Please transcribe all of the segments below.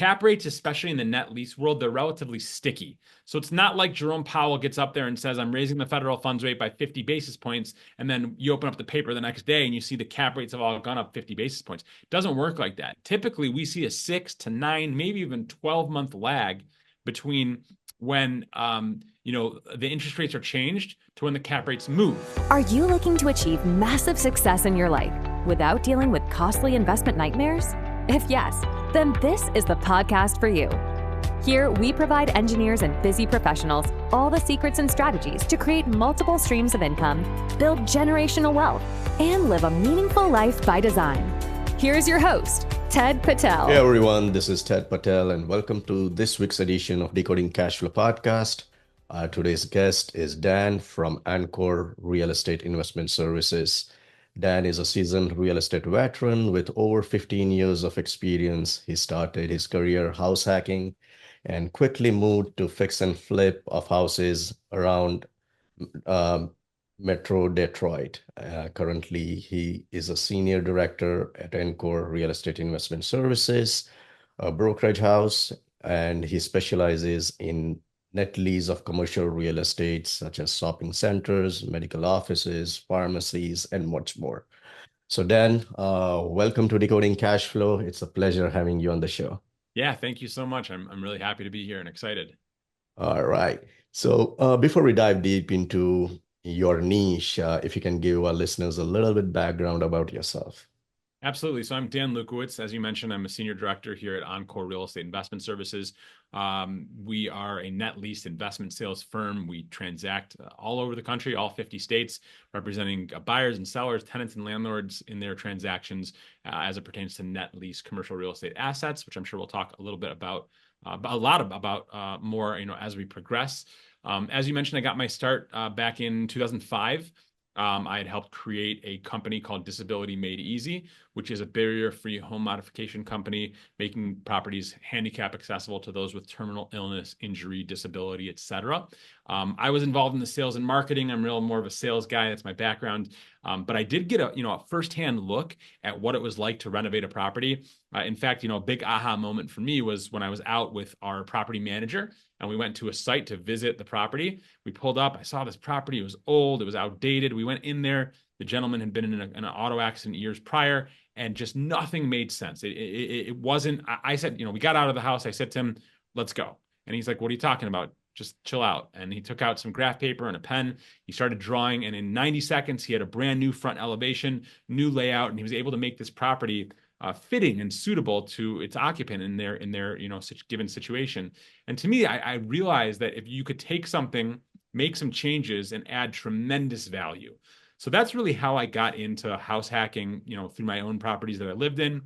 cap rates, especially in the net lease world, they're relatively sticky. So it's not like Jerome Powell gets up there and says, I'm raising the federal funds rate by 50 basis points. And then you open up the paper the next day and you see the cap rates have all gone up 50 basis points. It doesn't work like that. Typically, we see a 6 to 9, maybe even 12-month lag between when the interest rates are changed to when the cap rates move. Are you looking to achieve massive success in your life without dealing with costly investment nightmares? If yes, then this is the podcast for you. Here, we provide engineers and busy professionals all the secrets and strategies to create multiple streams of income, build generational wealth, and live a meaningful life by design. Here's your host, Ted Patel. Hey everyone, this is Ted Patel and welcome to this week's edition of Decoding Cash Flow Podcast. Today's guest is Dan from Encore Real Estate Investment Services. Dan is a seasoned real estate veteran with over 15 years of experience. He started his career house hacking and quickly moved to fix and flip of houses around Metro Detroit. Currently, he is a senior director at Encore Real Estate Investment Services, a brokerage house, and he specializes in net lease of commercial real estate, such as shopping centers, medical offices, pharmacies, and much more. So Dan, welcome to Decoding Cash Flow. It's a pleasure having you on the show. Yeah, thank you so much. I'm really happy to be here and excited. All right. So before we dive deep into your niche, if you can give our listeners a little bit background about yourself. Absolutely. So I'm Dan Lewkowicz. As you mentioned, I'm a senior director here at Encore Real Estate Investment Services. We are a net lease investment sales firm. We transact all over the country, all 50 states, representing buyers and sellers, tenants and landlords in their transactions as it pertains to net lease commercial real estate assets, which I'm sure we'll talk a little bit about, more, as we progress. As you mentioned, I got my start back in 2005. I had helped create a company called Disability Made Easy, which is a barrier-free home modification company, making properties handicap accessible to those with terminal illness, injury, disability, etc. I was involved in the sales and marketing. I'm more of a sales guy. That's my background. But I did get a firsthand look at what it was like to renovate a property. In fact, a big aha moment for me was when I was out with our property manager and we went to a site to visit the property. We pulled up, I saw this property, it was old, it was outdated. We went in there, the gentleman had been in an auto accident years prior, and just nothing made sense. It wasn't, I said, we got out of the house, I said to him, let's go. And he's like, what are you talking about? Just chill out. And he took out some graph paper and a pen. He started drawing, and in 90 seconds, he had a brand new front elevation, new layout, and he was able to make this property fitting and suitable to its occupant in their given situation. And to me, I realized that if you could take something, make some changes, and add tremendous value. So that's really how I got into house hacking, through my own properties that I lived in,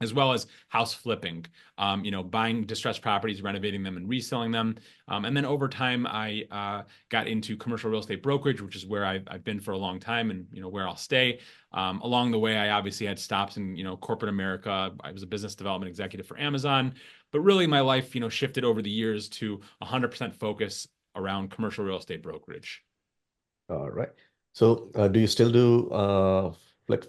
as well as house flipping, buying distressed properties, renovating them, and reselling them. And then over time, I got into commercial real estate brokerage, which is where I've been for a long time and, where I'll stay. Along the way, I obviously had stops in, corporate America. I was a business development executive for Amazon. But really, my life, shifted over the years to 100% focus around commercial real estate brokerage. All right. So do you still do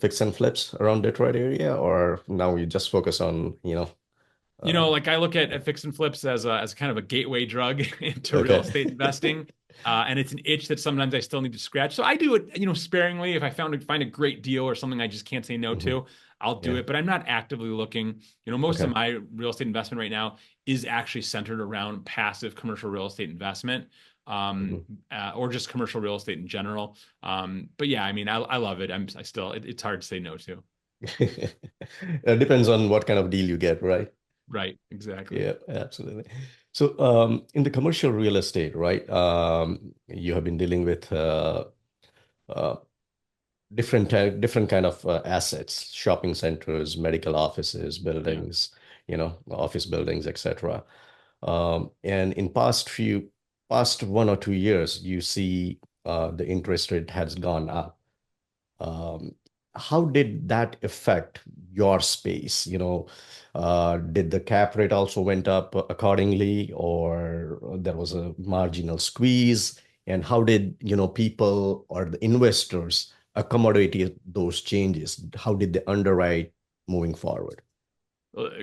fix and flips around Detroit area, or now you just focus on, I look at fix and flips as kind of a gateway drug into real estate investing. And it's an itch that sometimes I still need to scratch. So I do it, sparingly. If I find a great deal or something I just can't say no to, I'll do it, but I'm not actively looking. Most of my real estate investment right now is actually centered around passive commercial real estate investment. Or just commercial real estate in general. But yeah, I love it. It's hard to say no to. It depends on what kind of deal you get, right? Right, exactly. Yeah, absolutely. So in the commercial real estate, right, you have been dealing with different kind of assets, shopping centers, medical offices, buildings, office buildings, etc. And in past 1 or 2 years, you see the interest rate has gone up. How did that affect your space? Did the cap rate also went up accordingly, or there was a marginal squeeze? And how did, people or the investors accommodate those changes? How did they underwrite moving forward?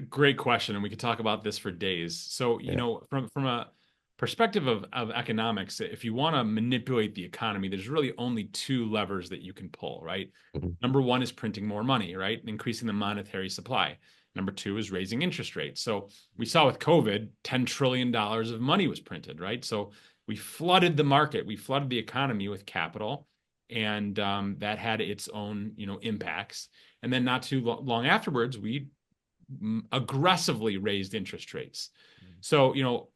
Great question, and we could talk about this for days. So, Yeah. from a perspective of economics, if you want to manipulate the economy, there's really only two levers that you can pull, right? Mhm. Number one is printing more money, right? Increasing the monetary supply. Number two is raising interest rates. So we saw with COVID, $10 trillion of money was printed, right? So we flooded the market, we flooded the economy with capital, and that had its own, impacts. And then not too long afterwards, we aggressively raised interest rates. So,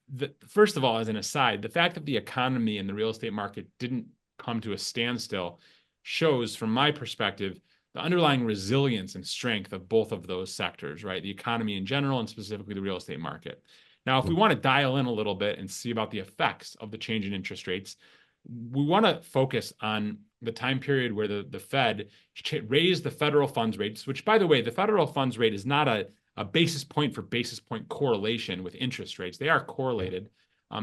first of all, as an aside, the fact that the economy and the real estate market didn't come to a standstill shows, from my perspective, the underlying resilience and strength of both of those sectors, right? The economy in general and specifically the real estate market. Now, if we want to dial in a little bit and see about the effects of the change in interest rates, we want to focus on the time period where the Fed raised the federal funds rates, which, by the way, the federal funds rate is not a basis point for basis point correlation with interest rates. They are correlated.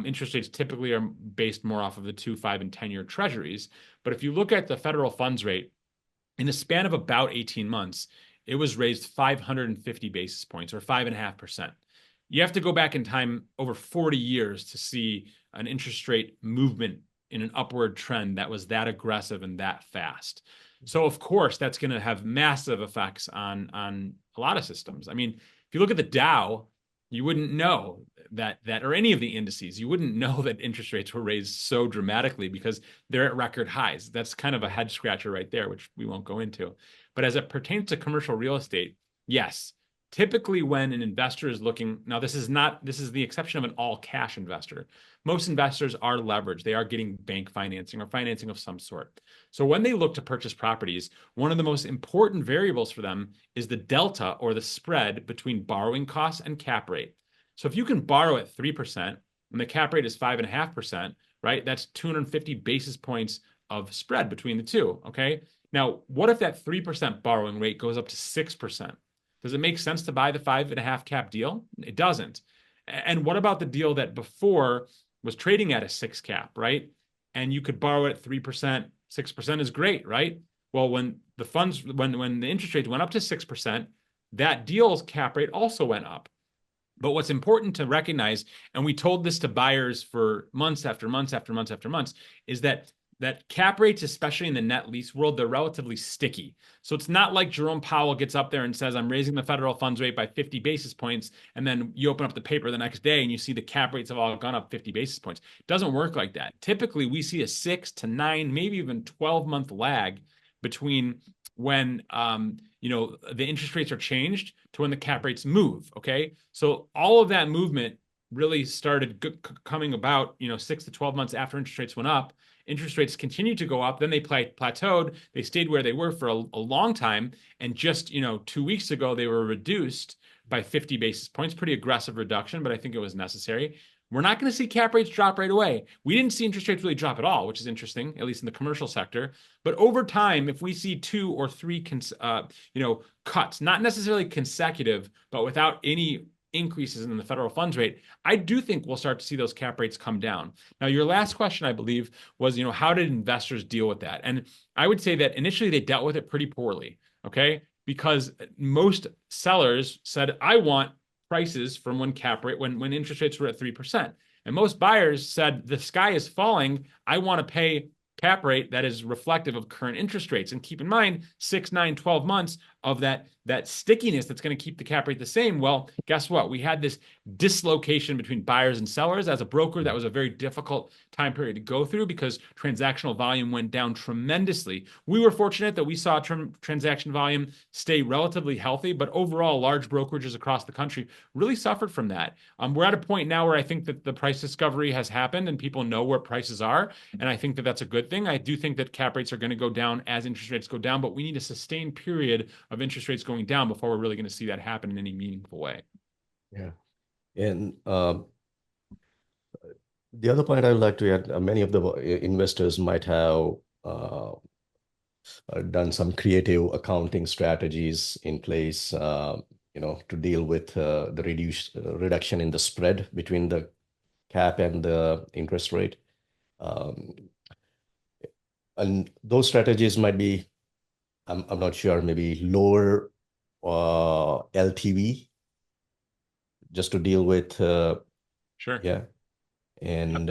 Interest rates typically are based more off of the 2, 5, and 10-year treasuries. But if you look at the federal funds rate, in a span of about 18 months, it was raised 550 basis points, or 5.5%. You have to go back in time over 40 years to see an interest rate movement in an upward trend that was that aggressive and that fast. So of course, that's going to have massive effects on a lot of systems. I mean, if you look at the Dow, you wouldn't know that or any of the indices, you wouldn't know that interest rates were raised so dramatically because they're at record highs. That's kind of a head scratcher right there, which we won't go into. But as it pertains to commercial real estate, yes, typically when an investor is looking, now this is the exception of an all cash investor. Most investors are leveraged. They are getting bank financing or financing of some sort. So when they look to purchase properties, one of the most important variables for them is the delta or the spread between borrowing costs and cap rate. So if you can borrow at 3% and the cap rate is 5.5%, right? That's 250 basis points of spread between the two. Okay. Now, what if that 3% borrowing rate goes up to 6%? Does it make sense to buy the 5.5 cap deal? It doesn't. And what about the deal that before was trading at a 6 cap, right? And you could borrow it at 3%, 6% is great, right? Well, when the interest rates went up to 6%, that deal's cap rate also went up. But what's important to recognize, and we told this to buyers for months after months after months after months, is that cap rates, especially in the net lease world, they're relatively sticky. So it's not like Jerome Powell gets up there and says, I'm raising the federal funds rate by 50 basis points. And then you open up the paper the next day and you see the cap rates have all gone up 50 basis points. It doesn't work like that. Typically, we see a 6 to 9, maybe even 12-month lag between when the interest rates are changed to when the cap rates move. Okay. So all of that movement really started coming about, 6 to 12 months after interest rates went up. Interest rates continued to go up. Then they plateaued. They stayed where they were for a long time. And just, 2 weeks ago, they were reduced by 50 basis points. Pretty aggressive reduction, but I think it was necessary. We're not going to see cap rates drop right away. We didn't see interest rates really drop at all, which is interesting, at least in the commercial sector. But over time, if we see 2 or 3 cuts, not necessarily consecutive, but without any increases in the federal funds rate, I do think we'll start to see those cap rates come down. Now, your last question, I believe, was, how did investors deal with that? And I would say that initially they dealt with it pretty poorly, okay? Because most sellers said, I want prices from when interest rates were at 3%. And most buyers said, the sky is falling. I want to pay cap rate that is reflective of current interest rates. And keep in mind, 6, 9, 12 months of that stickiness that's going to keep the cap rate the same. Well, guess what? We had this dislocation between buyers and sellers. As a broker, that was a very difficult time period to go through because transactional volume went down tremendously. We were fortunate that we saw transaction volume stay relatively healthy, but overall, large brokerages across the country really suffered from that. We're at a point now where I think that the price discovery has happened and people know where prices are. And I think that that's a good thing. I do think that cap rates are going to go down as interest rates go down, but we need a sustained period of interest rates going down before we're really going to see that happen in any meaningful way. Yeah. And the other point I would like to add, many of the investors might have done some creative accounting strategies in place, to deal with the reduction in the spread between the cap and the interest rate. And those strategies might be, I'm not sure, maybe lower LTV just to deal with, Sure. yeah. And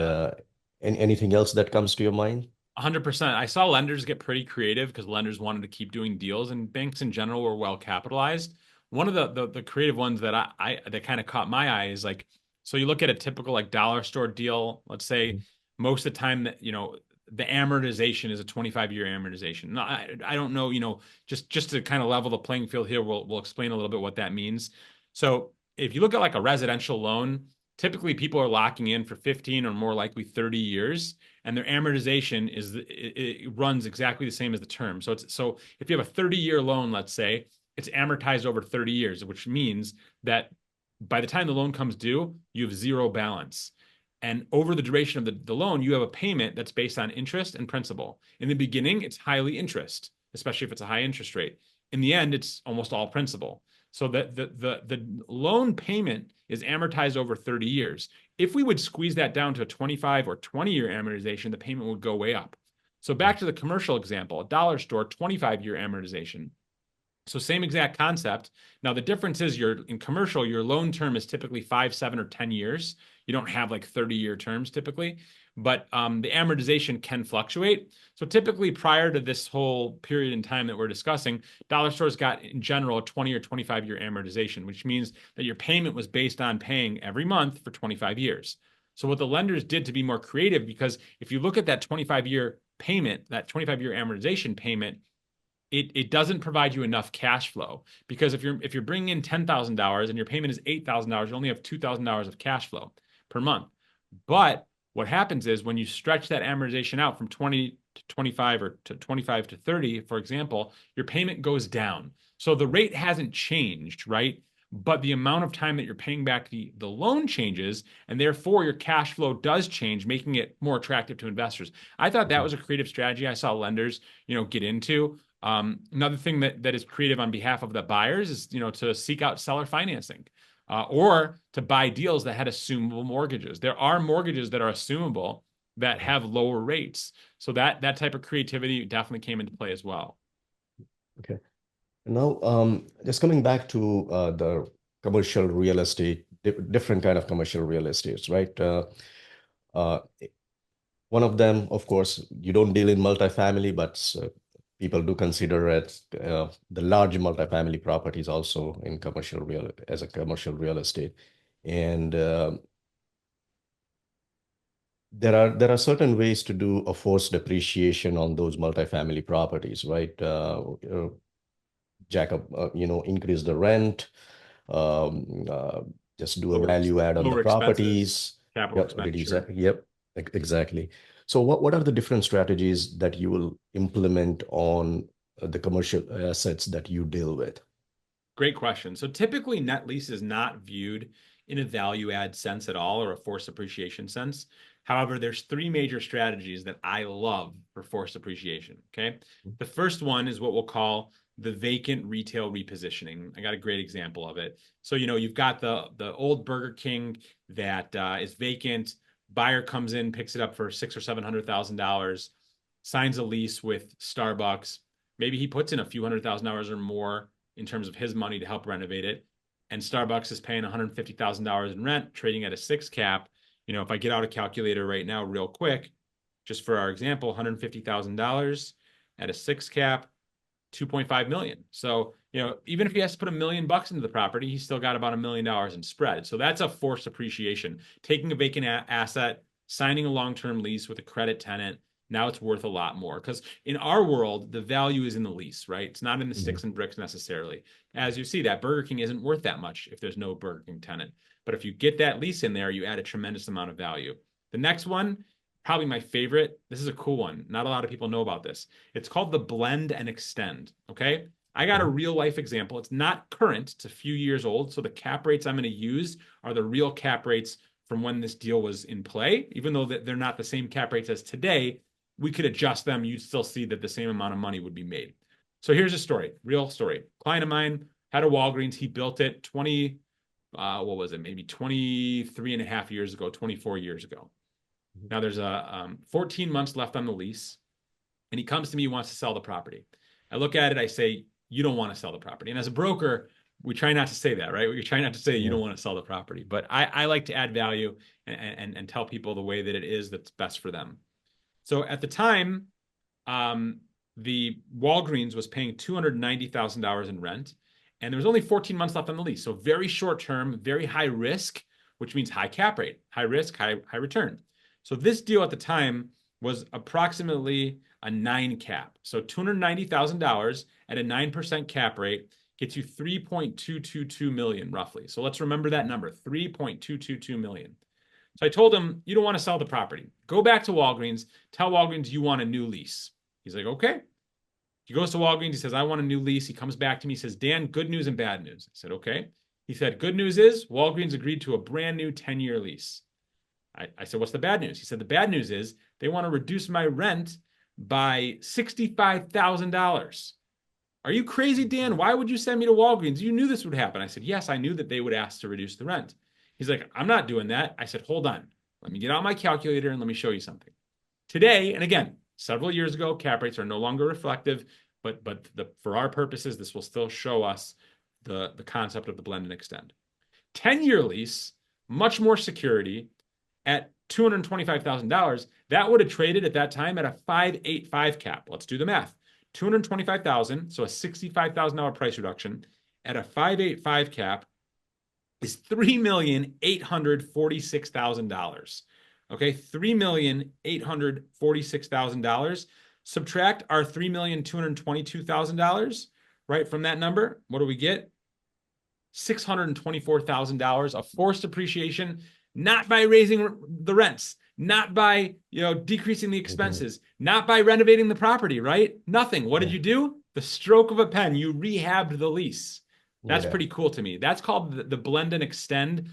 anything else that comes to your mind? 100%. I saw lenders get pretty creative because lenders wanted to keep doing deals, and banks in general were well capitalized. One of the creative ones that I that kind of caught my eye is like, so you look at a typical like dollar store deal. Let's say most of the time that the amortization is a 25-year amortization. No, I don't know, just to kind of level the playing field here, we'll explain a little bit what that means. So if you look at like a residential loan, typically people are locking in for 15 or more likely 30 years, and their amortization it runs exactly the same as the term. So if you have a 30-year loan, let's say, it's amortized over 30 years, which means that by the time the loan comes due, you have zero balance. And over the duration of the loan, you have a payment that's based on interest and principal. In the beginning, it's highly interest, especially if it's a high interest rate. In the end, it's almost all principal. So that the loan payment is amortized over 30 years. If we would squeeze that down to a 25 or 20-year amortization, the payment would go way up. So back to the commercial example, a dollar store, 25-year amortization. So same exact concept. Now the difference is in commercial, your loan term is typically 5, 7, or 10 years. You don't have like 30-year terms typically, but the amortization can fluctuate. So typically prior to this whole period in time that we're discussing, dollar stores got in general a 20 or 25-year amortization, which means that your payment was based on paying every month for 25 years. So what the lenders did to be more creative, because if you look at that 25-year payment, that 25-year amortization payment, it doesn't provide you enough cash flow, because if you're bringing in $10,000 and your payment is $8,000, you only have $2,000 of cash flow per month. But what happens is when you stretch that amortization out from 20 to 25 or to 25 to 30, for example, your payment goes down. So the rate hasn't changed, right? But the amount of time that you're paying back the loan changes, and therefore your cash flow does change, making it more attractive to investors. I thought that was a creative strategy I saw lenders, get into. Another thing that is creative on behalf of the buyers is, to seek out seller financing, or to buy deals that had assumable mortgages. There are mortgages that are assumable that have lower rates. So that type of creativity definitely came into play as well. Okay. Now, just coming back to the commercial real estate, different kind of commercial real estates, right? Uh, one of them, of course, you don't deal in multifamily, but people do consider it the large multifamily properties also in as a commercial real estate. And there are certain ways to do a forced depreciation on those multifamily properties, right? Jack up, increase the rent, just do a value add on the Lower properties. capital expenditure. Yep, exactly. So what are the different strategies that you will implement on the commercial assets that you deal with? Great question. So typically net lease is not viewed in a value add sense at all, or a forced appreciation sense. However, there's three major strategies that I love for forced appreciation. Okay. The first one is what we'll call the vacant retail repositioning. I got a great example of it. So, you've got the old Burger King that is vacant. Buyer comes in, picks it up for $600,000 or $700,000, signs a lease with Starbucks. Maybe he puts in a few $100,000 or more in terms of his money to help renovate it. And Starbucks is paying $150,000 in rent, trading at a 6 cap. If I get out a calculator right now, real quick, just for our example, $150,000 at a 6 cap, 2.5 million. So, even if he has to put $1 million into the property, he's still got about $1 million in spread. So that's a forced appreciation. Taking a vacant asset, signing a long-term lease with a credit tenant, now it's worth a lot more. Because in our world, the value is in the lease, right? It's not in the sticks and bricks necessarily. As you see, that Burger King isn't worth that much if there's no Burger King tenant. But if you get that lease in there, you add a tremendous amount of value. The next one, probably my favorite. This is a cool one. Not a lot of people know about this. It's called the blend and extend. Okay. I got a real life example. It's not current. It's a few years old. So the cap rates I'm going to use are the real cap rates from when this deal was in play. Even though they're not the same cap rates as today, we could adjust them. You'd still see that the same amount of money would be made. So here's a story, real story. Client of mine had a Walgreens. He built it maybe 23 and a half years ago, 24 years ago. Now there's 14 months left on the lease, and he comes to me, wants to sell the property. I look at it, I say, you don't want to sell the property. And as a broker, we try not to say that, right? We try not to say you don't Yeah. want to sell the property, but I like to add value and tell people the way that it is that's best for them. So at the time, the Walgreens was paying $290,000 in rent, and there was only 14 months left on the lease. So very short term, very high risk, which means high cap rate, high risk, high return. So this deal at the time was approximately a 9 cap. So $290,000 at a 9% cap rate gets you 3.222 million roughly. So let's remember that number, 3.222 million. So I told him, you don't want to sell the property. Go back to Walgreens, tell Walgreens you want a new lease. He's like, okay. He goes to Walgreens, he says, I want a new lease. He comes back to me, he says, Dan, good news and bad news. I said, okay. He said, good news is Walgreens agreed to a brand new 10-year lease. I said, what's the bad news? He said, the bad news is they want to reduce my rent by $65,000. Are you crazy, Dan? Why would you send me to Walgreens? You knew this would happen. I said, yes, I knew that they would ask to reduce the rent. He's like, I'm not doing that. I said, hold on. Let me get out my calculator and let me show you something. Today, and again, several years ago, cap rates are no longer reflective, but for our purposes, this will still show us the concept of the blend and extend. 10-year lease, much more security at $225,000. That would have traded at that time at a 5.85 cap. Let's do the math. $225,000, so a $65,000 price reduction at a 5.85 cap is $3,846,000. Okay, $3,846,000. Subtract our $3,222,000, right, from that number. What do we get? $624,000 of forced appreciation, not by raising the rents, not by decreasing the expenses, not by renovating the property, right? Nothing. What did you do? The stroke of a pen, you rehabbed the lease. That's pretty cool to me. That's called the blend and extend.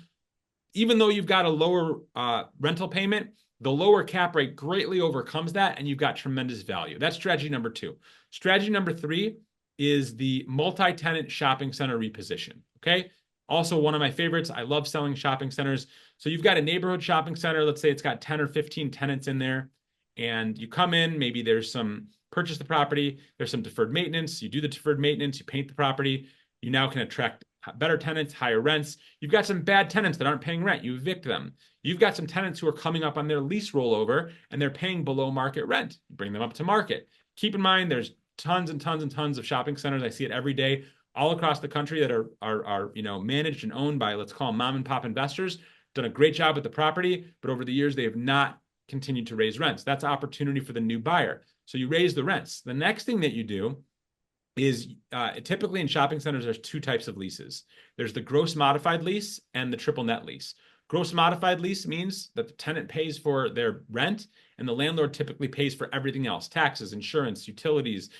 Even though you've got a lower rental payment, the lower cap rate greatly overcomes that, and you've got tremendous value. That's strategy number 2. Strategy number 3 is the multi-tenant shopping center reposition, okay? Also one of my favorites. I love selling shopping centers. So you've got a neighborhood shopping center. Let's say it's got 10 or 15 tenants in there, and you come in, maybe there's some purchase the property, there's some deferred maintenance, you do the deferred maintenance, you paint the property, you now can attract better tenants, higher rents. You've got some bad tenants that aren't paying rent. You evict them. You've got some tenants who are coming up on their lease rollover and they're paying below market rent. You bring them up to market. Keep in mind, there's tons and tons and tons of shopping centers. I see it every day all across the country that are managed and owned by, let's call them mom and pop investors. Done a great job with the property, but over the years, they have not continued to raise rents. That's opportunity for the new buyer. So you raise the rents. The next thing that you do is typically in shopping centers, there's 2 types of leases. There's the gross modified lease and the triple net lease. Gross modified lease means that the tenant pays for their rent and the landlord typically pays for everything else, taxes, insurance, utilities,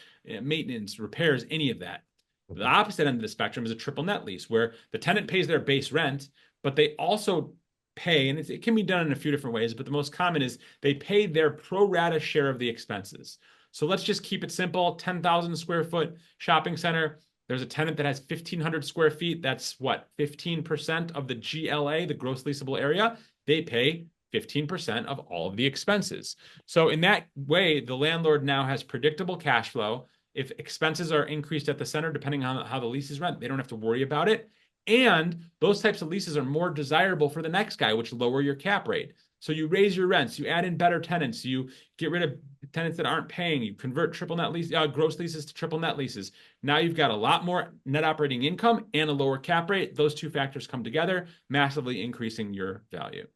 maintenance, repairs, any of that. The opposite end of the spectrum is a triple net lease where the tenant pays their base rent, but they also pay, and it can be done in a few different ways, but the most common is they pay their pro rata share of the expenses. So let's just keep it simple. 10,000 square foot shopping center. There's a tenant that has 1,500 square feet. That's what? 15% of the GLA, the gross leasable area. They pay 15% of all of the expenses. So in that way, the landlord now has predictable cash flow. If expenses are increased at the center, depending on how the lease is rent, they don't have to worry about it. And those types of leases are more desirable for the next guy, which lower your cap rate. So you raise your rents, you add in better tenants, you get rid of tenants that aren't paying, you convert triple net lease, gross leases to triple net leases. Now you've got a lot more net operating income and a lower cap rate. Those 2 factors come together, massively increasing your value.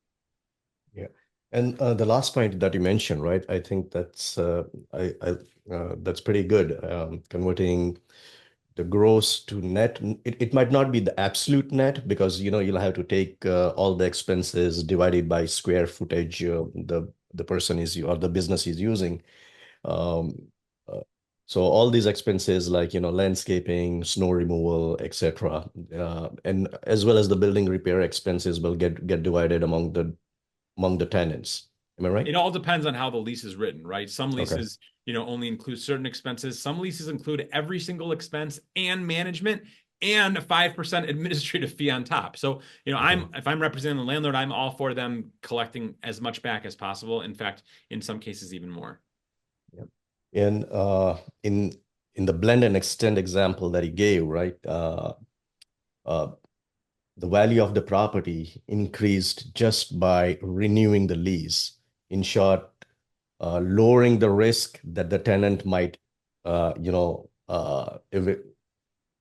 Yeah. And the last point that you mentioned, right? I think that's that's pretty good. Converting the gross to net. It might not be the absolute net because you'll have to take all the expenses divided by square footage the person is or the business is using. So all these expenses like landscaping, snow removal, etc., and as well as the building repair expenses will get divided among the tenants. Am I right? It all depends on how the lease is written, right? Some leases, only include certain expenses. Some leases include every single expense and management and a 5% administrative fee on top. So, if I'm representing the landlord, I'm all for them collecting as much back as possible. In fact, in some cases, even more. Yep. And in the blend and extend example that he gave, right? uh, the value of the property increased just by renewing the lease. In short, lowering the risk that the tenant might, if it,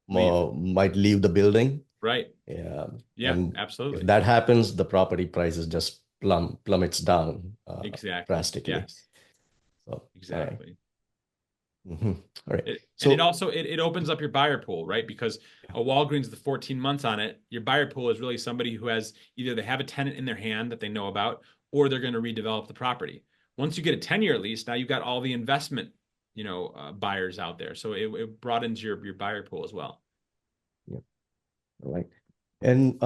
Leave. might leave the building. Right. Yeah. Yeah, And if absolutely. that happens, the property prices just plummets down Exactly. drastically. Yes, So, all right. exactly. Mhm. All right. And it So, also it opens up your buyer pool, right? Because a Walgreens with 14 months on it, your buyer pool is really somebody who has either they have a tenant in their hand that they know about, or they're going to redevelop the property. Once you get a 10-year lease, now you've got all the investment, buyers out there. So it broadens your buyer pool as well. yeah, all right. And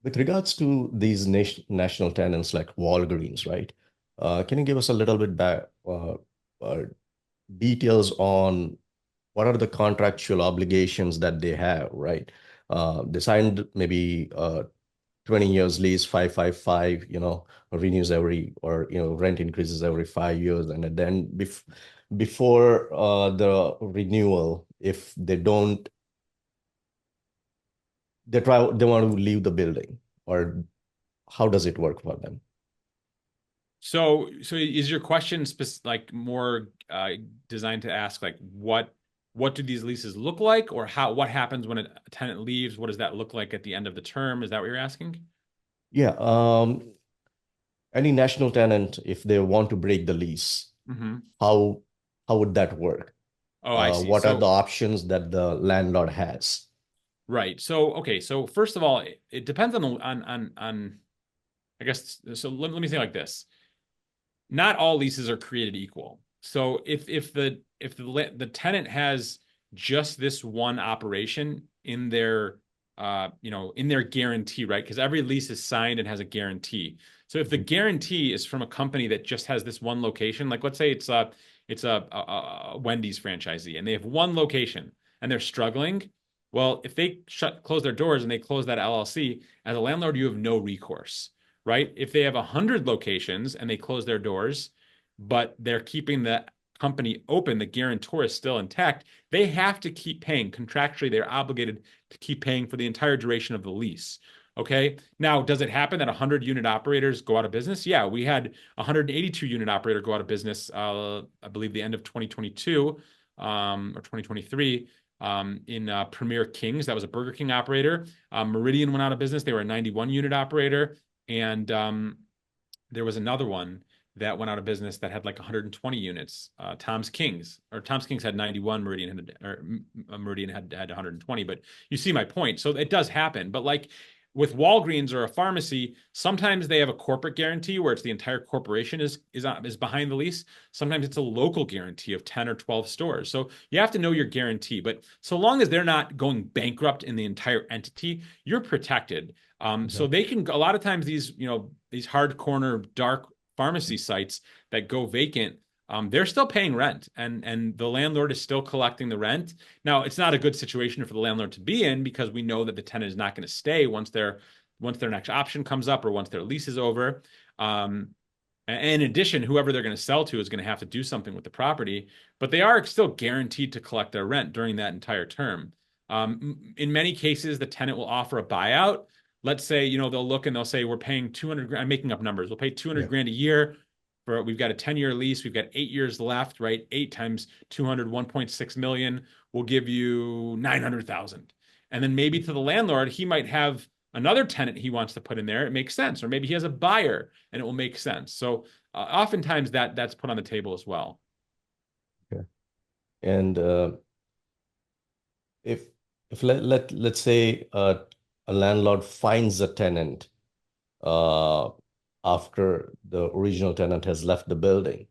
with regards to these national tenants like Walgreens, right? Can you give us a little bit back uh, details on what are the contractual obligations that they have, right? They signed maybe 20 years lease, 555, renews rent increases every 5 years. And then before the renewal, if they don't, they want to leave the building, or how does it work for them? So is your question like more designed to ask like what do these leases look like, or what happens when a tenant leaves? What does that look like at the end of the term? Is that what you're asking? Yeah. Any national tenant, if they want to break the lease, Hmm. how how would that work? Oh, I see. What are the So options that the landlord has? right. So okay. So first of all, it depends on on I guess. So let me say like this. Not all leases are created equal. So if the tenant has just this one operation in their in their guarantee, right? Because every lease is signed and has a guarantee. So if the guarantee is from a company that just has this one location, like let's say it's a Wendy's franchisee and they have one location and they're struggling, well, if they close their doors and they close that LLC, as a landlord, you have no recourse, right? If they have 100 locations and they close their doors, but they're keeping the company open, the guarantor is still intact, they have to keep paying. Contractually, they're obligated to keep paying for the entire duration of the lease. Okay. Now, does it happen that 100 unit operators go out of business? Yeah, we had a 182 unit operator go out of business, I believe the end of 2022 or 2023 in Premier Kings. That was a Burger King operator. Meridian went out of business. They were a 91 unit operator. And there was another one that went out of business that had like 120 units. Tom's Kings had 91. Meridian had 120. But you see my point. So it does happen. But like with Walgreens or a pharmacy, sometimes they have a corporate guarantee where it's the entire corporation is behind the lease. Sometimes it's a local guarantee of 10 or 12 stores. So you have to know your guarantee. But so long as they're not going bankrupt in the entire entity, you're protected. So they can, a lot of times these hard corner dark pharmacy sites that go vacant, they're still paying rent and the landlord is still collecting the rent. Now, it's not a good situation for the landlord to be in because we know that the tenant is not going to stay once their next option comes up or once their lease is over. In addition, whoever they're going to sell to is going to have to do something with the property, but they are still guaranteed to collect their rent during that entire term. In many cases, the tenant will offer a buyout. Let's say, they'll look and they'll say, we're paying 200 grand. I'm making up numbers. We'll pay 200 grand a year we've got a 10-year lease. We've got 8 years left, right? 8 times 200, 1.6 million. We'll give you 900,000. And then maybe to the landlord, he might have another tenant he wants to put in there. It makes sense. Or maybe he has a buyer and it will make sense. So oftentimes that's put on the table as well. Okay. And if let's say a landlord finds a tenant uh, after the original tenant has left the building,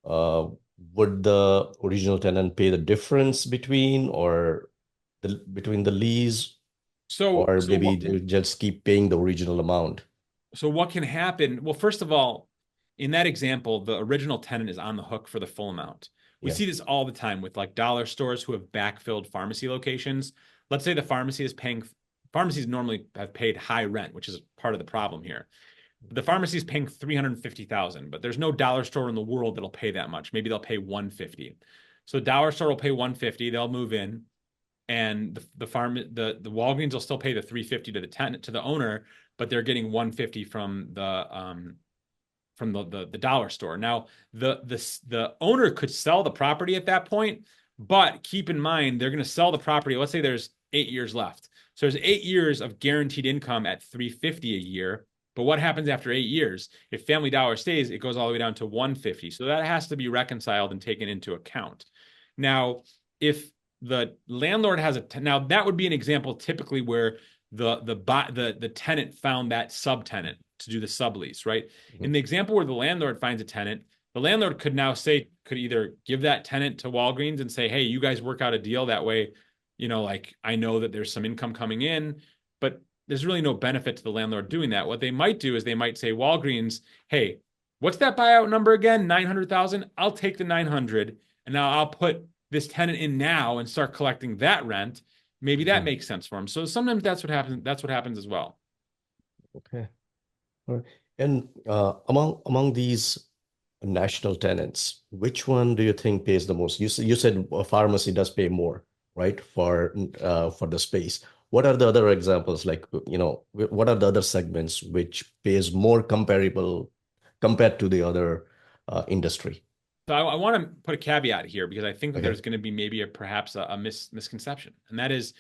uh, would the original tenant pay the difference between the lease, So, or so maybe what, they just keep paying the original amount? so what can happen? Well, first of all, in that example, the original tenant is on the hook for the full amount. We Yeah. see this all the time with like dollar stores who have backfilled pharmacy locations. Let's say the pharmacy is paying, pharmacies normally have paid high rent, which is part of the problem here. The pharmacy is paying 350,000, but there's no dollar store in the world that'll pay that much. Maybe they'll pay 150. So dollar store will pay 150, they'll move in. and the Walgreens will still pay the $350 to the tenant, to the owner, but they're getting $150 from the dollar store. Now, the owner could sell the property at that point, but keep in mind, they're going to sell the property. Let's say there's 8 years left. So there's 8 years of guaranteed income at $350 a year. But what happens after 8 years? If Family Dollar stays, it goes all the way down to $150. So that has to be reconciled and taken into account. Now, if the landlord has now that would be an example typically where the tenant found that subtenant to do the sublease, right? Mm-hmm. In the example where the landlord finds a tenant, the landlord could either give that tenant to Walgreens and say, hey, you guys work out a deal that way, like I know that there's some income coming in, but there's really no benefit to the landlord doing that. What they might do is they might say, Walgreens, hey, what's that buyout number again? 900,000. I'll take the 900, and now I'll put this tenant in now and start collecting that rent. Maybe that makes sense for them. So sometimes that's what happens. That's what happens as well. Okay. All right. And among these national tenants, which one do you think pays the most? You said a pharmacy does pay more, right, for the space. What are the other examples? Like, what are the other segments which pays more compared to the other industry? So I want to put a caveat here because I think that there's going to be maybe perhaps a misconception, and that is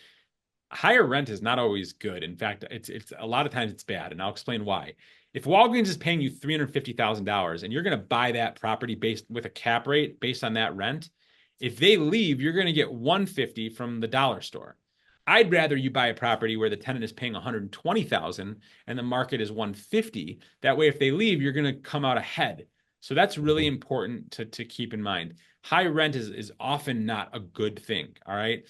higher rent is not always good. In fact, it's a lot of times it's bad, and I'll explain why. If Walgreens is paying you $350,000 and you're going to buy that property based with a cap rate based on that rent, if they leave, you're going to get $150 from the dollar store. I'd rather you buy a property where the tenant is paying $120,000 and the market is $150. That way, if they leave, you're going to come out ahead. So that's really important to keep in mind. High rent is often not a good thing. All right.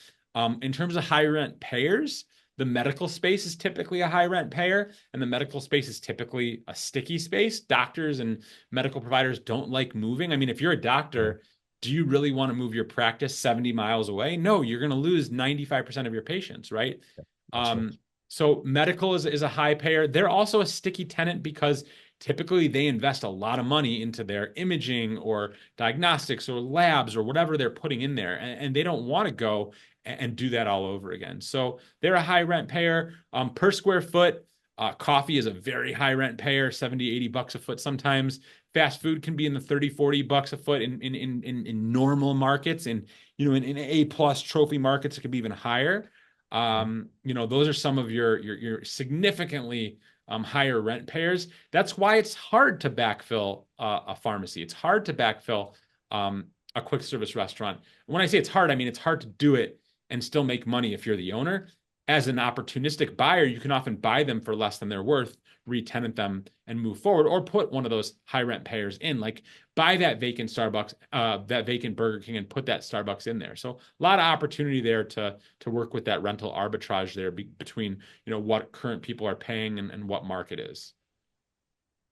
In terms of high rent payers, the medical space is typically a high rent payer, and the medical space is typically a sticky space. Doctors and medical providers don't like moving. I mean, if you're a doctor, do you really want to move your practice 70 miles away? No, you're going to lose 95% of your patients, right? Right. So medical is a high payer. They're also a sticky tenant because typically they invest a lot of money into their imaging or diagnostics or labs or whatever they're putting in there. And they don't want to go and do that all over again. So they're a high rent payer. Per square foot, coffee is a very high rent payer, 70, 80 bucks a foot sometimes. Fast food can be in the 30, 40 bucks a foot in normal markets. And, in A+ trophy markets, it could be even higher. Those are some of your significantly higher rent payers. That's why it's hard to backfill a pharmacy. It's hard to backfill a quick service restaurant. When I say it's hard, I mean it's hard to do it and still make money if you're the owner. As an opportunistic buyer, you can often buy them for less than they're worth, re-tenant them, and move forward, or put one of those high rent payers in, like buy that vacant Starbucks, that vacant Burger King, and put that Starbucks in there. So a lot of opportunity there to work with that rental arbitrage there between what current people are paying and what market is.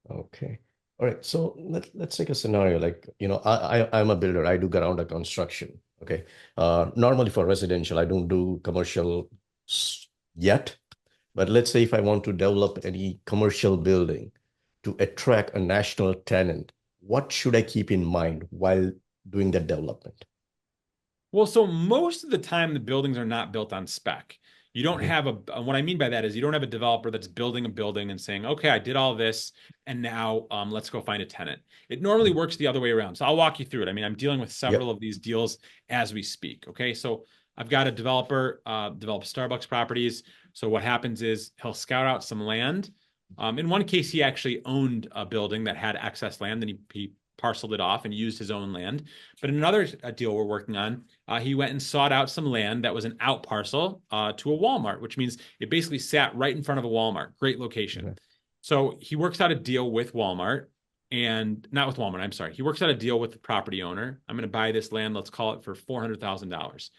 Okay. All right. So let's take a scenario like, I'm a builder. I do ground up construction. Okay. Normally for residential, I don't do commercial yet. But let's say if I want to develop any commercial building to attract a national tenant, what should I keep in mind while doing that development? Well, so most of the time, the buildings are not built on spec. You don't have what I mean by that is you don't have a developer that's building a building and saying, okay, I did all this, and now let's go find a tenant. It normally works the other way around. So I'll walk you through it. I mean, I'm dealing with several of these deals as we speak. Okay, so I've got a developer develop Starbucks properties. So what happens is he'll scout out some land. In one case, he actually owned a building that had excess land, and he parceled it off and used his own land. But in another deal we're working on, he went and sought out some land that was an out parcel to a Walmart, which means it basically sat right in front of a Walmart. Great location. Okay. So he works out a deal with Walmart, and not with Walmart, I'm sorry. He works out a deal with the property owner. I'm going to buy this land, let's call it for $400,000.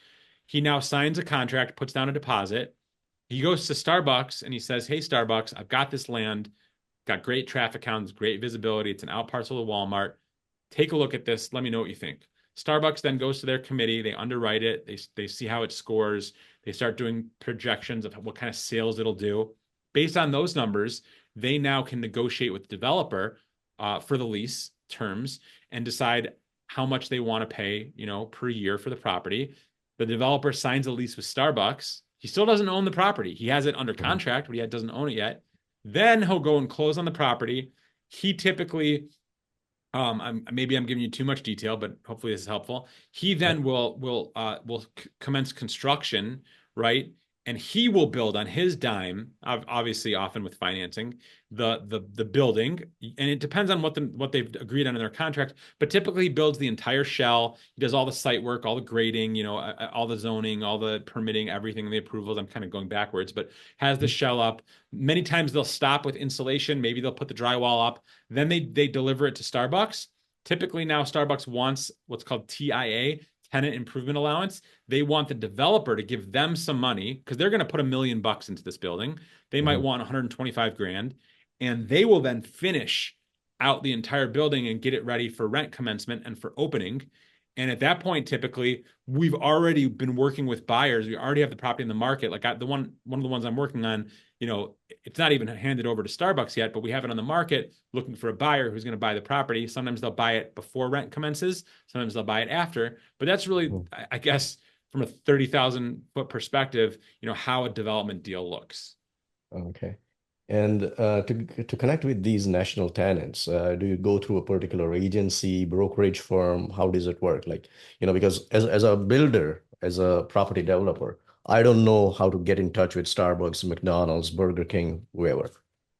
He now signs a contract, puts down a deposit. He goes to Starbucks and he says, hey, Starbucks, I've got this land, got great traffic counts, great visibility. It's an out parcel of Walmart. Take a look at this. Let me know what you think. Starbucks then goes to their committee. They underwrite it. They see how it scores. They start doing projections of what kind of sales it'll do. Based on those numbers, they now can negotiate with the developer for the lease terms and decide how much they want to pay, per year for the property. The developer signs a lease with Starbucks. He still doesn't own the property. He has it under contract, but he doesn't own it yet. Then he'll go and close on the property. He typically, maybe I'm giving you too much detail, but hopefully this is helpful. He then will commence construction, right? And he will build on his dime, obviously often with financing, the building. And it depends on what they've agreed on in their contract, but typically he builds the entire shell. He does all the site work, all the grading, you know, all the zoning, all the permitting, everything, the approvals. I'm kind of going backwards, but has the shell up. Many times they'll stop with insulation. Maybe they'll put the drywall up. Then they deliver it to Starbucks. Typically now Starbucks wants what's called TIA, tenant improvement allowance. They want the developer to give them some money because they're going to put $1 million into this building. They might want 125 grand, and they will then finish out the entire building and get it ready for rent commencement and for opening. And at that point, typically, we've already been working with buyers. We already have the property in the market. Like one of the ones I'm working on, you know, it's not even handed over to Starbucks yet, but we have it on the market looking for a buyer who's going to buy the property. Sometimes they'll buy it before rent commences. Sometimes they'll buy it after. But that's really, I guess, from a 30,000 foot perspective, you know, how a development deal looks. Okay. And to connect with these national tenants, do you go through a particular agency, brokerage firm? How does it work? Like, you know, because as a builder, as a property developer, I don't know how to get in touch with Starbucks, McDonald's, Burger King, whoever.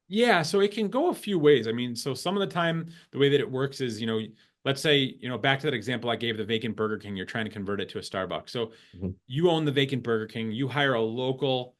Yeah, so it can go a few ways. I mean, so some of the time, the way that it works is, you know, let's say, you know, back to that example I gave, the vacant Burger King, you're trying to convert it to a Starbucks. So you own the vacant Burger King, you hire a local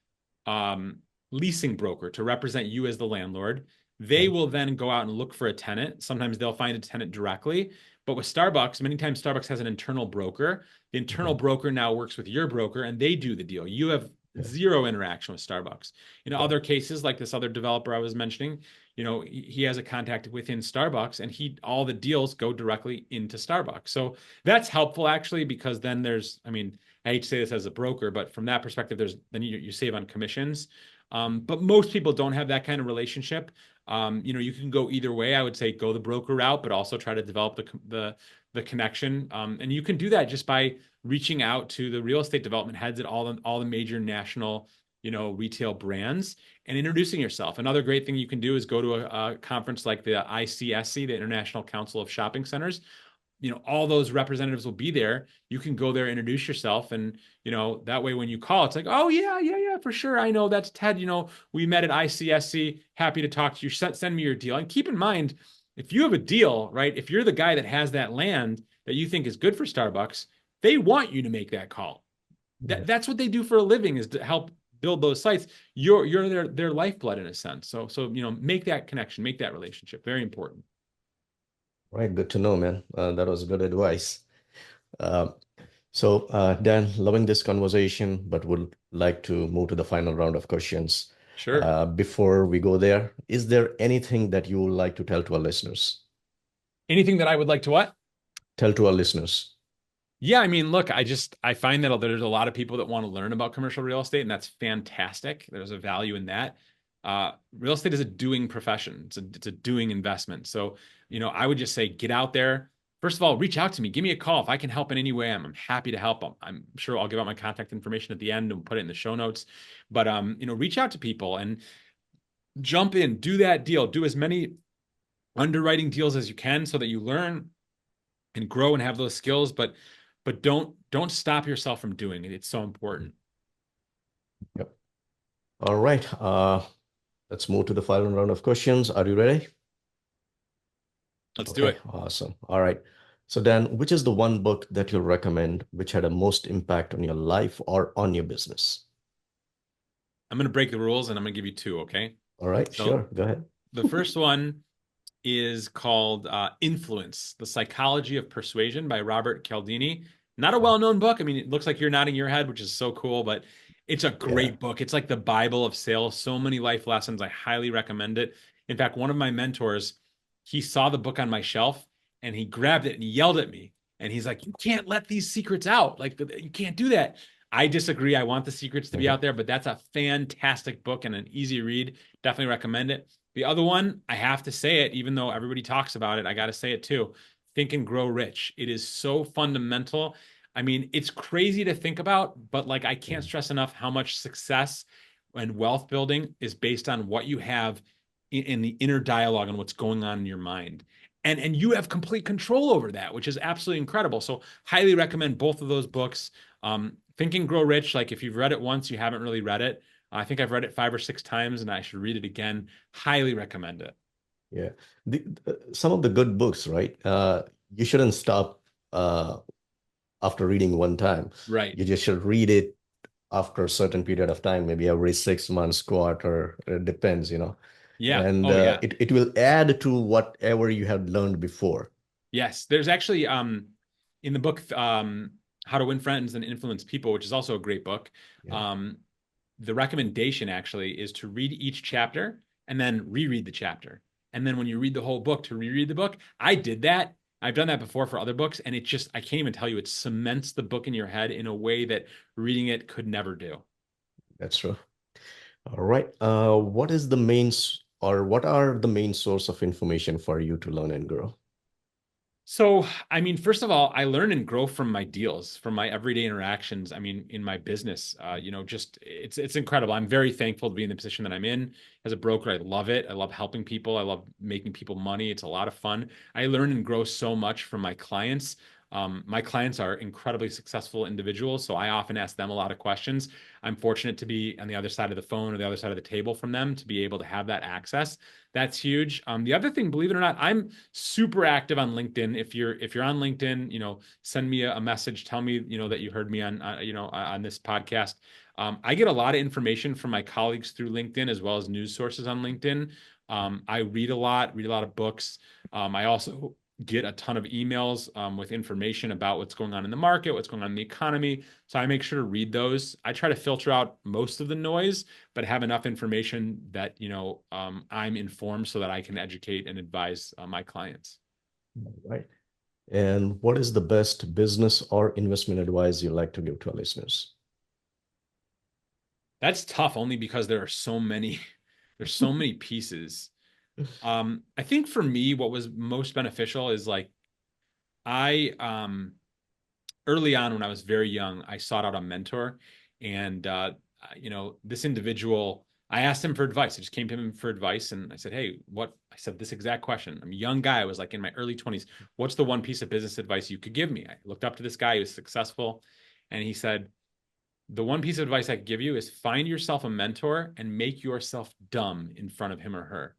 leasing broker to represent you as the landlord. They will then go out and look for a tenant. Sometimes they'll find a tenant directly. But with Starbucks, many times Starbucks has an internal broker. The internal broker now works with your broker and they do the deal. You have zero interaction with Starbucks. In other cases, like this other developer I was mentioning, you know, he has a contact within Starbucks and all the deals go directly into Starbucks. So that's helpful actually, because then I mean, I hate to say this as a broker, but from that perspective, then you save on commissions. But most people don't have that kind of relationship. You know, you can go either way. I would say go the broker route, but also try to develop the connection. And you can do that just by reaching out to the real estate development heads at all the major national, you know, retail brands and introducing yourself. Another great thing you can do is go to a conference like the ICSC, the International Council of Shopping Centers. You know, all those representatives will be there. You can go there, introduce yourself. And, you know, that way when you call, it's like, oh yeah, for sure. I know that's Ted. You know, we met at ICSC. Happy to talk to you. Send me your deal. And keep in mind, if you have a deal, right? If you're the guy that has that land that you think is good for Starbucks, they want you to make that call. That's what they do for a living, is to help build those sites. You're their lifeblood in a sense. So, you know, make that connection, make that relationship. Very important. Right, good to know, man. That was good advice. Dan, loving this conversation, but would like to move to the final round of questions. Sure. Before we go there, is there anything that you would like to tell to our listeners? Anything that I would like to what? Tell to our listeners. Yeah, I mean, look, I find that there's a lot of people that want to learn about commercial real estate, and that's fantastic. There's a value in that. Real estate is a doing profession. It's a doing investment. So, you know, I would just say, get out there. First of all, reach out to me. Give me a call. If I can help in any way, I'm happy to help. I'm sure I'll give out my contact information at the end and put it in the show notes. But, you know, reach out to people and jump in, do that deal, do as many underwriting deals as you can so that you learn and grow and have those skills. But don't stop yourself from doing it. It's so important. Yep. All right. Let's move to the final round of questions. Are you ready? Let's do it. Awesome. All right. So Dan, which is the one book that you'll recommend which had a most impact on your life or on your business? I'm going to break the rules and I'm going to give you two, okay? All right, So sure. Go ahead. the first one is called Influence, The Psychology of Persuasion by Robert Cialdini. Not a well-known book. I mean, it looks like you're nodding your head, which is so cool, but it's a great book. It's like the Bible of sales. So many life lessons. I highly recommend it. In fact, one of my mentors, he saw the book on my shelf and he grabbed it and he yelled at me. And he's like, you can't let these secrets out. Like, you can't do that. I disagree. I want the secrets to be out there, but that's a fantastic book and an easy read. Definitely recommend it. The other one, I have to say it, even though everybody talks about it, I got to say it too. Think and Grow Rich. It is so fundamental. I mean, it's crazy to think about, but like I Yeah. can't stress enough how much success and wealth building is based on what you have in the inner dialogue and what's going on in your mind. And you have complete control over that, which is absolutely incredible. So highly recommend both of those books. Think and Grow Rich, like if you've read it once, you haven't really read it. I think I've read it 5 or 6 times and I should read it again. Highly recommend it. Yeah. Some of the good books, right? You shouldn't stop after reading one time. Right. You just should read it after a certain period of time, maybe every 6 months, quarter, it depends, Yeah. and Oh, yeah. it will add to whatever you have learned before. Yes. There's actually in the book How to Win Friends and Influence People, which is also a great book. Yeah, Um, the recommendation actually is to read each chapter and then reread the chapter. And then when you read the whole book, to reread the book. I did that. I've done that before for other books, and it just, I can't even tell you, it cements the book in your head in a way that reading it could never do. that's true. All right. What are the main source of information for you to learn and grow? So, I mean, first of all, I learn and grow from my deals, from my everyday interactions. I mean, in my business, just it's incredible. I'm very thankful to be in the position that I'm in as a broker. I love it. I love helping people. I love making people money. It's a lot of fun. I learn and grow so much from my clients. My clients are incredibly successful individuals, so I often ask them a lot of questions. I'm fortunate to be on the other side of the phone or the other side of the table from them to be able to have that access. That's huge. The other thing, believe it or not, I'm super active on LinkedIn. If you're on LinkedIn, send me a message. Tell me, that you heard me on, on this podcast. I get a lot of information from my colleagues through LinkedIn as well as news sources on LinkedIn. I read a lot of books. I also get a ton of emails with information about what's going on in the market, what's going on in the economy. So I make sure to read those. I try to filter out most of the noise, but have enough information that, I'm informed so that I can educate and advise my clients. Right. And what is the best business or investment advice you like to give to our listeners? That's tough only because there are so many, there's so many pieces. I think for me, what was most beneficial is like I early on when I was very young, I sought out a mentor, and this individual, I asked him for advice. I just came to him for advice, and I said, "Hey, what?" I said this exact question. I'm a young guy. I was like in my early 20s. What's the one piece of business advice you could give me? I looked up to this guy who was successful, and he said, "The one piece of advice I could give you is find yourself a mentor and make yourself dumb in front of him or her."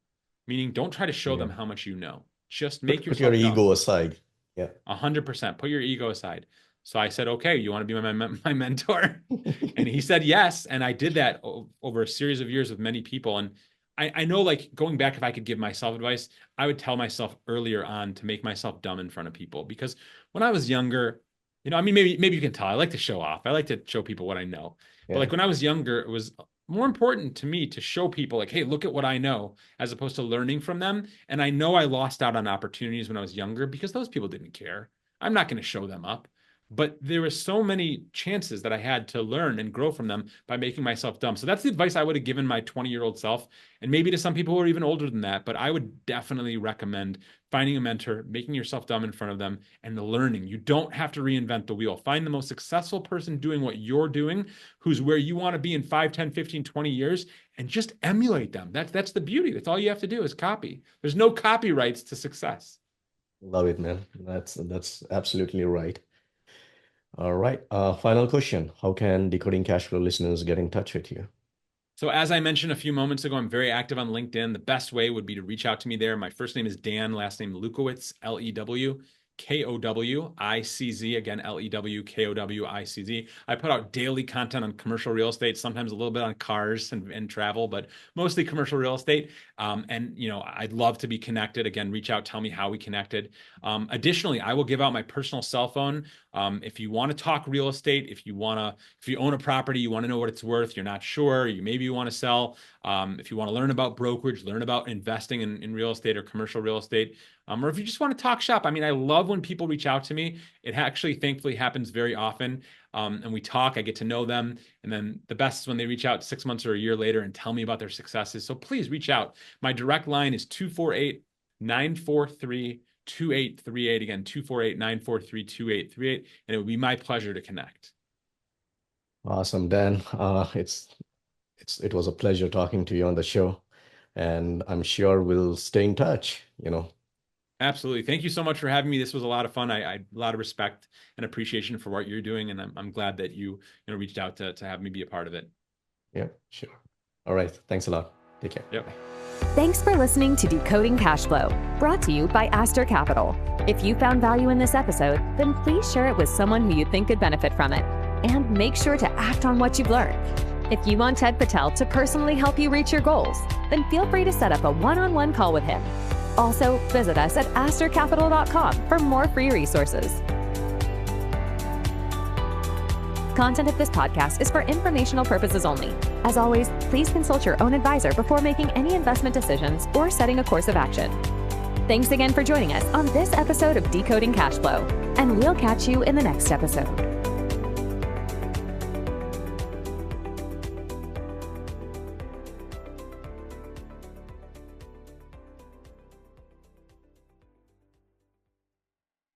Meaning, don't try to show Yeah. them how much you know. Just make Put your yourself dumb. ego aside. Yeah. 100%. Put your ego aside. So I said, okay, you want to be my mentor? And he said yes. And I did that over a series of years with many people. And I know, like, going back, if I could give myself advice, I would tell myself earlier on to make myself dumb in front of people. Because when I was younger, I mean, maybe you can tell, I like to show off. I like to show people what I know. But Yeah. like when I was younger, it was more important to me to show people like, hey, look at what I know, as opposed to learning from them. And I know I lost out on opportunities when I was younger because those people didn't care. I'm not going to show them up. But there were so many chances that I had to learn and grow from them by making myself dumb. So that's the advice I would have given my 20-year-old self, and maybe to some people who are even older than that. But I would definitely recommend finding a mentor, making yourself dumb in front of them, and the learning. You don't have to reinvent the wheel. Find the most successful person doing what you're doing, who's where you want to be in 5, 10, 15, 20 years, and just emulate them. That's the beauty. That's all you have to do is copy. There's no copyrights to success. Love it, man. That's absolutely right. All right. Final question. How can Decoding Cash Flow listeners get in touch with you? So as I mentioned a few moments ago, I'm very active on LinkedIn. The best way would be to reach out to me there. My first name is Dan, last name Lewkowicz, Lewkowicz. Again, Lewkowicz. I put out daily content on commercial real estate, sometimes a little bit on cars and travel, but mostly commercial real estate. I'd love to be connected. Again, reach out, tell me how we connected. Additionally, I will give out my personal cell phone. If you want to talk real estate, if you own a property, you want to know what it's worth, you're not sure, maybe you want to sell. If you want to learn about brokerage, learn about investing in real estate or commercial real estate, or if you just want to talk shop. I mean, I love when people reach out to me. It actually, thankfully, happens very often. And we talk, I get to know them. And then the best is when they reach out 6 months or a year later and tell me about their successes. So please reach out. My direct line is 248-943 2838. Again, 248-943-2838. And it would be my pleasure to connect. Awesome, Dan. It was a pleasure talking to you on the show, and I'm sure we'll stay in touch, Absolutely. Thank you so much for having me. This was a lot of fun. I a lot of respect and appreciation for what you're doing, and I'm glad that you reached out to have me be a part of it. Yeah, sure. All right. Thanks a lot. Take care. Yep. Bye. Thanks for listening to Decoding Cash Flow, brought to you by Aster Capital. If you found value in this episode, then please share it with someone who you think could benefit from it. And make sure to act on what you've learned. If you want Ted Patel to personally help you reach your goals, then feel free to set up a one-on-one call with him. Also, visit us at astercapital.com for more free resources. Content of this podcast is for informational purposes only. As always, please consult your own advisor before making any investment decisions or setting a course of action. Thanks again for joining us on this episode of Decoding Cash Flow, and we'll catch you in the next episode.